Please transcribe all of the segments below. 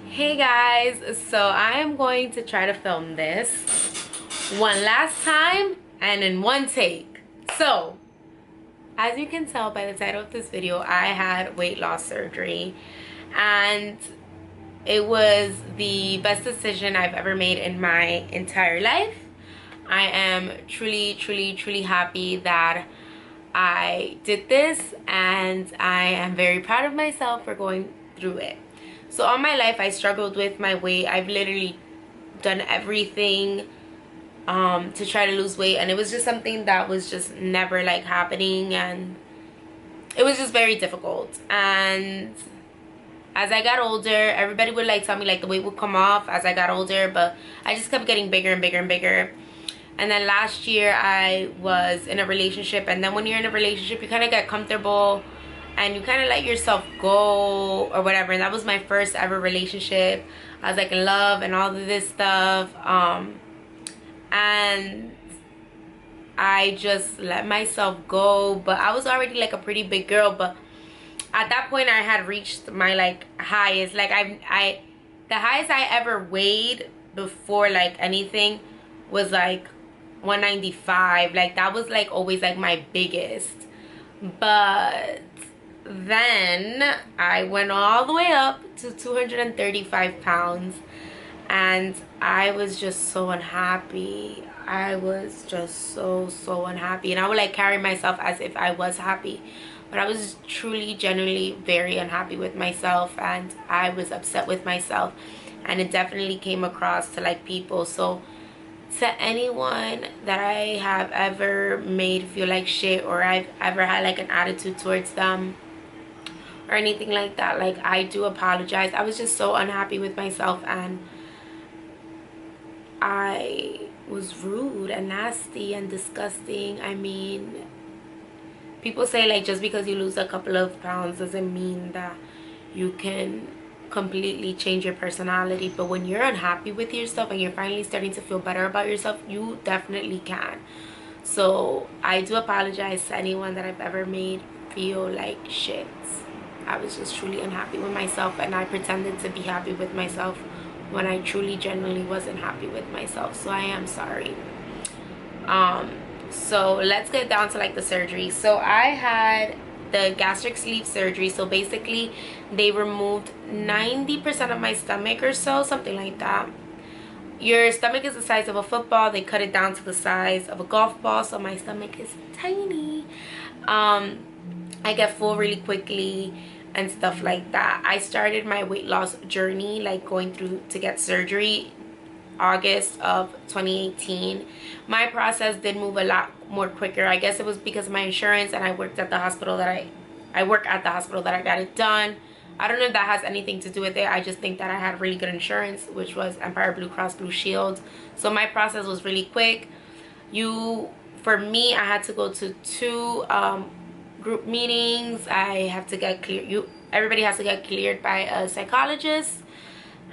Hey guys, so I am going to try to film this one last time and in one take. So, as you can tell by the title of this video, I had weight loss surgery and it was the best decision I've ever made in my entire life. I am truly happy that I did this, and I am very proud of myself for going through it. So all my life I struggled with my weight. I've literally done everything to try to lose weight, and it was just something that was just never like happening, and it was just very difficult. And as I got older, everybody would like tell me like the weight would come off as I got older, but I just kept getting bigger and bigger and bigger. And then last year I was in a relationship, and then when you're in a relationship you kind of get comfortable and you kind of let yourself go or whatever. And that was my first ever relationship. I was like in love and all of this stuff, and I just let myself go. But I was already like a pretty big girl, but at that point I had reached my like highest, like the highest I ever weighed before like anything was like 195. Like that was like always like my biggest. But then I went all the way up to 235 pounds, and I was just so unhappy. I was just so unhappy, and I would like carry myself as if I was happy, but I was truly genuinely very unhappy with myself, and I was upset with myself, and it definitely came across to like people. So to anyone that I have ever made feel like shit, or I've ever had like an attitude towards them or anything like that, like I do apologize. I was just so unhappy with myself, and I was rude and nasty and disgusting. I mean, people say like just because you lose a couple of pounds doesn't mean that you can completely change your personality. But when you're unhappy with yourself and you're finally starting to feel better about yourself, you definitely can. So I do apologize to anyone that I've ever made feel like shit. I was just truly unhappy with myself, and I pretended to be happy with myself when I truly genuinely wasn't happy with myself. So I am sorry. So let's get down to like the surgery. So I had the gastric sleeve surgery. So basically they removed 90% of my stomach or so, something like that. Your stomach is the size of a football. They cut it down to the size of a golf ball, so my stomach is tiny. I get full really quickly and stuff like that. I started my weight loss journey, like going through to get surgery, August of 2018. My process did move a lot more quicker. I guess it was because of my insurance, and I worked at the hospital that I work at the hospital that I got it done. I don't know if that has anything to do with it. I just think that I had really good insurance, which was Empire Blue Cross Blue Shield. So my process was really quick. For me, I had to go to two group meetings. I have to get cleared. Everybody has to get cleared by a psychologist,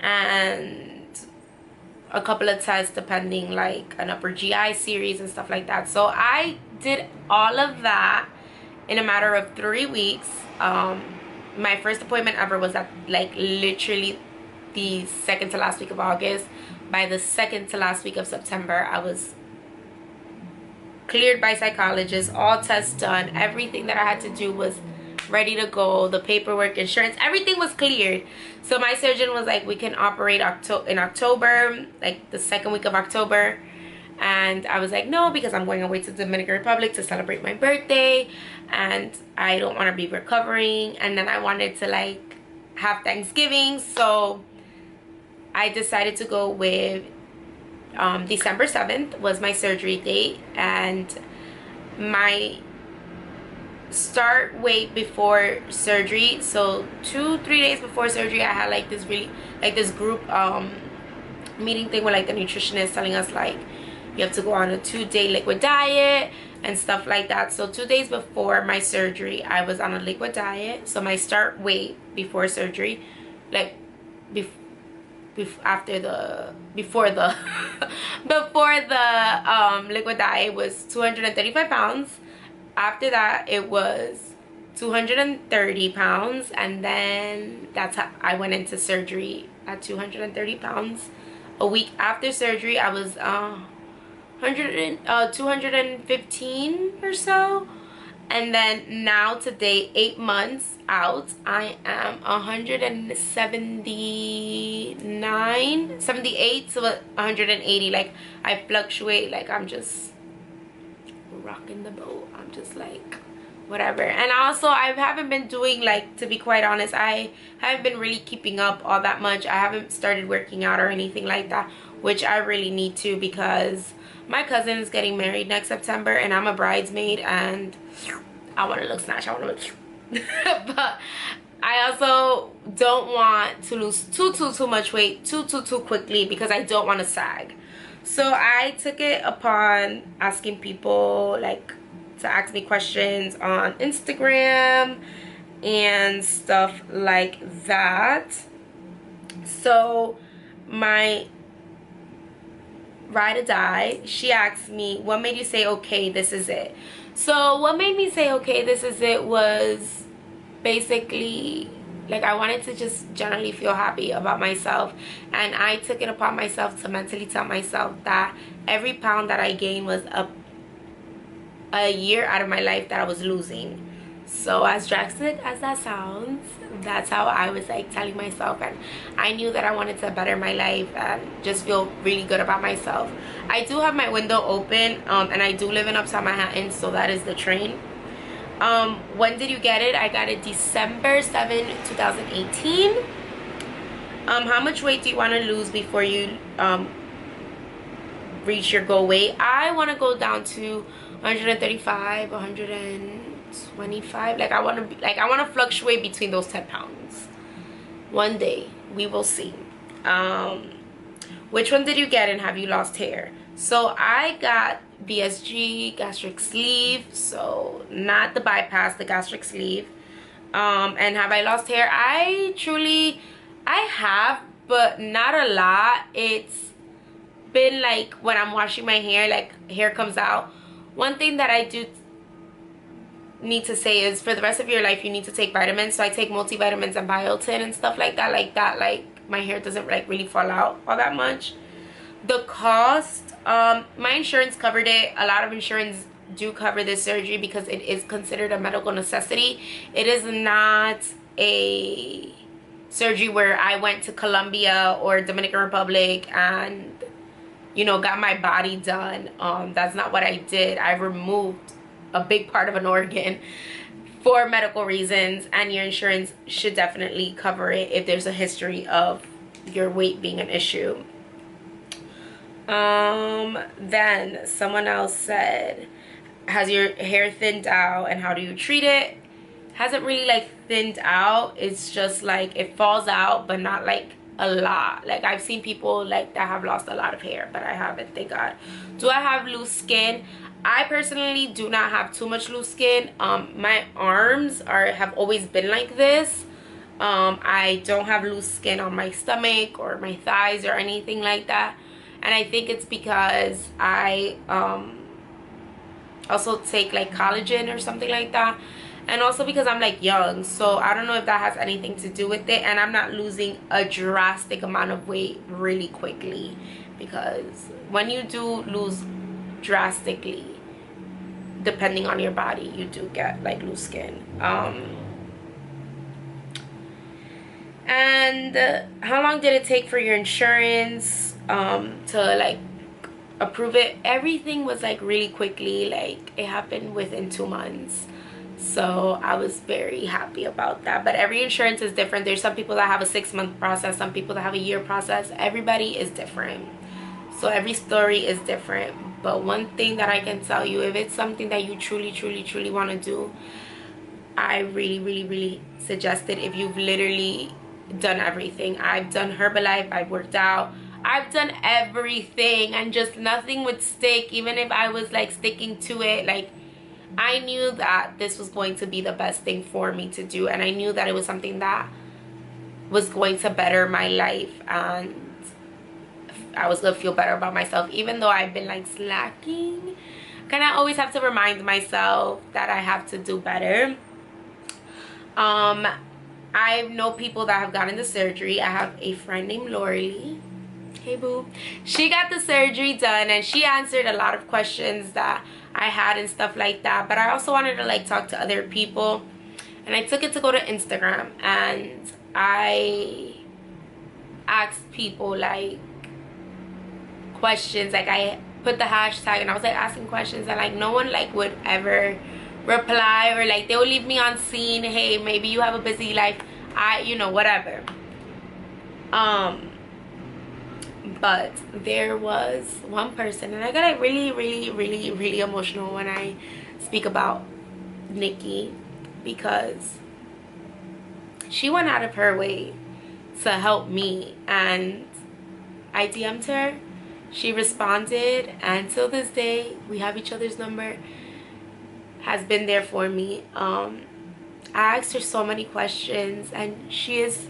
and a couple of tests depending, like an upper GI series and stuff like that. So I did all of that in a matter of 3 weeks. My first appointment ever was at like literally the second to last week of August. By the second to last week of September, I was cleared by psychologists, all tests done, everything that I had to do was ready to go, the paperwork, insurance, everything was cleared. So my surgeon was like, we can operate in October, like the second week of October. And I was like, no, because I'm going away to the Dominican Republic to celebrate my birthday, and I don't want to be recovering, and then I wanted to like have Thanksgiving. So I decided to go with December 7th was my surgery date, and my start weight before surgery. So 2-3 days before surgery, I had like this group meeting thing with like the nutritionist telling us like you have to go on a 2-day liquid diet and stuff like that. So 2 days before my surgery, I was on a liquid diet. So my start weight before surgery, like before the liquid diet was 235 pounds. After that, it was 230 pounds, and then that's how I went into surgery at 230 pounds. A week after surgery, I was 215 or so. And then now today, 8 months out, I am 179, 78 to 180. Like, I fluctuate. Like, I'm just rocking the boat. I'm just like whatever. And also, I haven't been doing, like, to be quite honest, I haven't been really keeping up all that much. I haven't started working out or anything like that, which I really need to, because my cousin is getting married next September and I'm a bridesmaid and I want to look snatched. I want to look but I also don't want to lose too much weight too quickly, because I don't want to sag. So I took it upon asking people, like, to ask me questions on Instagram and stuff like that. So my ride or die, she asked me, what made you say, okay, this is it? So what made me say, okay, this is it, was basically, like, I wanted to just generally feel happy about myself. And I took it upon myself to mentally tell myself that every pound that I gained was a year out of my life that I was losing. So as drastic as that sounds, that's how I was, like, telling myself. And I knew that I wanted to better my life and just feel really good about myself. I do have my window open, and I do live in Uptown Manhattan, so that is the train. When did you get it? I got it December 7, 2018. How much weight do you want to lose before you reach your goal weight? I want to go down to 135, 125. Like, I want to fluctuate between those 10 pounds. One day we will see. Which one did you get, and have you lost hair? So I got VSG, gastric sleeve, so not the bypass, the gastric sleeve. And have I lost hair? I have, but not a lot. It's been like, when I'm washing my hair, like, hair comes out. One thing that I do need to say is, for the rest of your life, you need to take vitamins. So I take multivitamins and biotin and stuff like that. Like, my hair doesn't, like, really fall out all that much. The cost, my insurance covered it. A lot of insurance do cover this surgery because it is considered a medical necessity. It is not a surgery where I went to Colombia or Dominican Republic and, you know, got my body done. That's not what I did. I removed a big part of an organ for medical reasons, and your insurance should definitely cover it if there's a history of your weight being an issue. Then someone else said, has your hair thinned out and how do you treat it? Hasn't really, like, thinned out. It's just like it falls out, but not like a lot. Like, I've seen people, like, that have lost a lot of hair, but I haven't, thank God. Do I have loose skin? I personally do not have too much loose skin. My arms have always been like this. I don't have loose skin on my stomach or my thighs or anything like that. And I think it's because I also take, like, collagen or something like that. And also because I'm, like, young. So I don't know if that has anything to do with it. And I'm not losing a drastic amount of weight really quickly. Because when you do lose drastically, depending on your body, you do get, like, loose skin. And how long did it take for your insurance to, like, approve it? Everything was, like, really quickly. Like, it happened within 2 months. So I was very happy about that. But every insurance is different. There's some people that have a 6-month process, some people that have a year process. Everybody is different. So every story is different. But one thing that I can tell you, if it's something that you truly want to do, I really suggest it. If you've literally done everything. I've done Herbalife, I've worked out, I've done everything, and just nothing would stick. Even if I was, like, sticking to it, like, I knew that this was going to be the best thing for me to do, and I knew that it was something that was going to better my life, and I was gonna feel better about myself. Even though I've been, like, slacking, kind of always have to remind myself that I have to do better. I know people that have gotten the surgery. I have a friend named Lori. Hey boo. She got the surgery done and she answered a lot of questions that I had and stuff like that. But I also wanted to like talk to other people, and I took it to go to Instagram and I asked people like questions. Like I put the hashtag and I was like asking questions, and like no one like would ever reply, or like they will leave me on scene. Hey, maybe you have a busy life, you know, whatever. But there was one person, and I get like really emotional when I speak about Nikki, because she went out of her way to help me, and I DM'd her. She responded, and till this day we have each other's number. Has been there for me. I asked her so many questions, and she is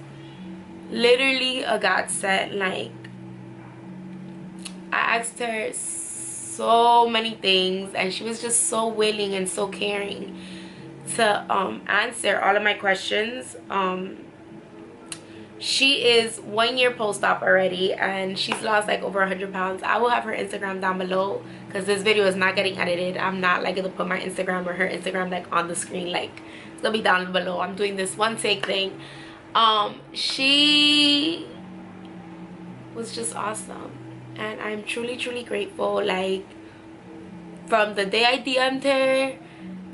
literally a godsend. Like, I asked her so many things, and she was just so willing and so caring to answer all of my questions. She is 1 year post-op already, and she's lost like over 100 pounds. I will have her Instagram down below, because this video is not getting edited. I'm not like gonna put my Instagram or her Instagram like on the screen. Like, it's gonna be down below. I'm doing this one take thing. She was just awesome, and I'm truly grateful. Like, from the day I DM'd her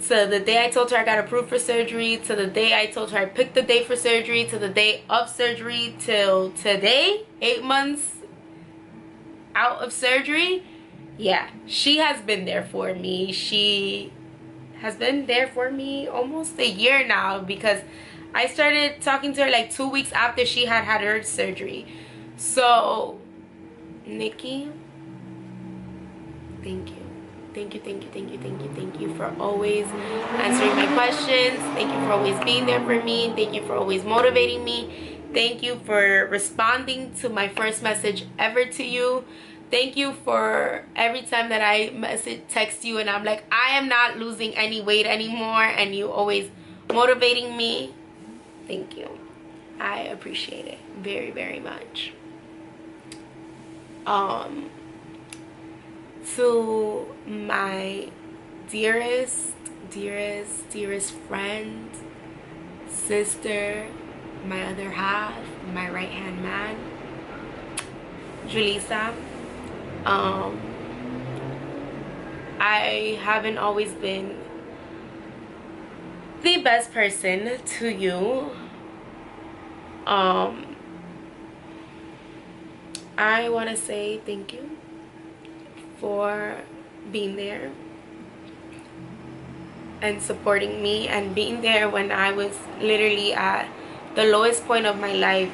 to the day I told her I got approved for surgery, to the day I told her I picked the day for surgery, to the day of surgery, till today, 8 months out of surgery, yeah, she has been there for me. She has been there for me almost a year now, because I started talking to her like 2 weeks after she had had her surgery. So, Nikki, thank you. Thank you for always answering my questions. Thank you for always being there for me. Thank you for always motivating me. Thank you for responding to my first message ever to you. Thank you for every time that I text you and I'm like, I am not losing any weight anymore, and you always motivating me. Thank you. I appreciate it very much. To my dearest friend, sister, my other half, my right hand man, Julissa, I haven't always been the best person to you. I want to say thank you for being there and supporting me, and being there when I was literally at the lowest point of my life,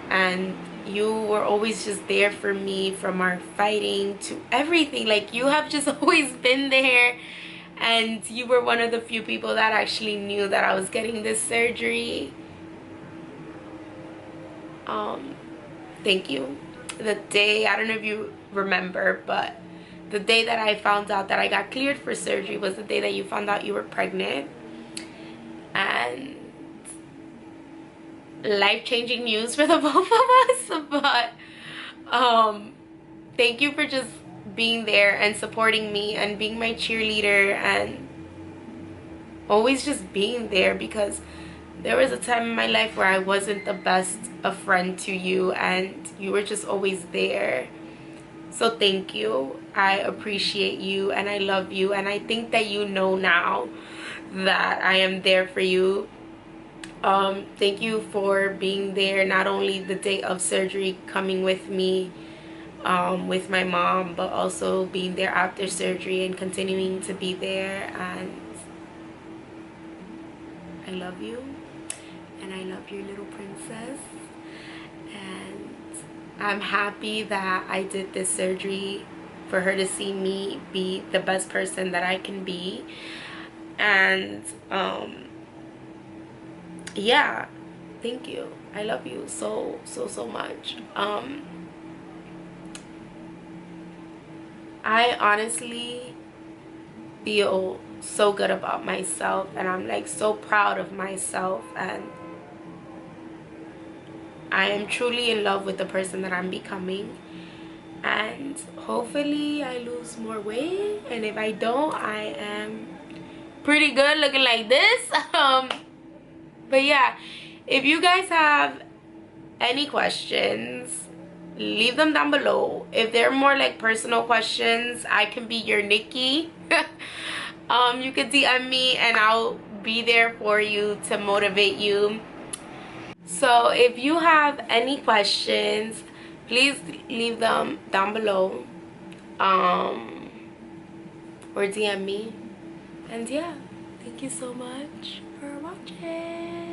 and you were always just there for me, from our fighting to everything. Like, you have just always been there, and you were one of the few people that actually knew that I was getting this surgery. Thank you. The day, I don't know if you remember, but the day that I found out that I got cleared for surgery was the day that you found out you were pregnant. And life-changing news for the both of us. But thank you for just being there and supporting me and being my cheerleader, and always just being there, because there was a time in my life where I wasn't the best a friend to you, and you were just always there. So thank you. I appreciate you, and I love you, and I think that you know now that I am there for you. Thank you for being there, not only the day of surgery, coming with me with my mom, but also being there after surgery and continuing to be there. And I love you, and I love your little princess, and I'm happy that I did this surgery for her to see me be the best person that I can be. And yeah, thank you. I love you so much. I honestly feel so good about myself, and I'm like so proud of myself, and I am truly in love with the person that I'm becoming. And hopefully I lose more weight, and if I don't, I am pretty good looking like this. But yeah, if you guys have any questions, leave them down below. If they're more like personal questions, I can be your Nikki. You can DM me and I'll be there for you to motivate you. So if you have any questions, please leave them down below, or DM me. And yeah, thank you so much for watching.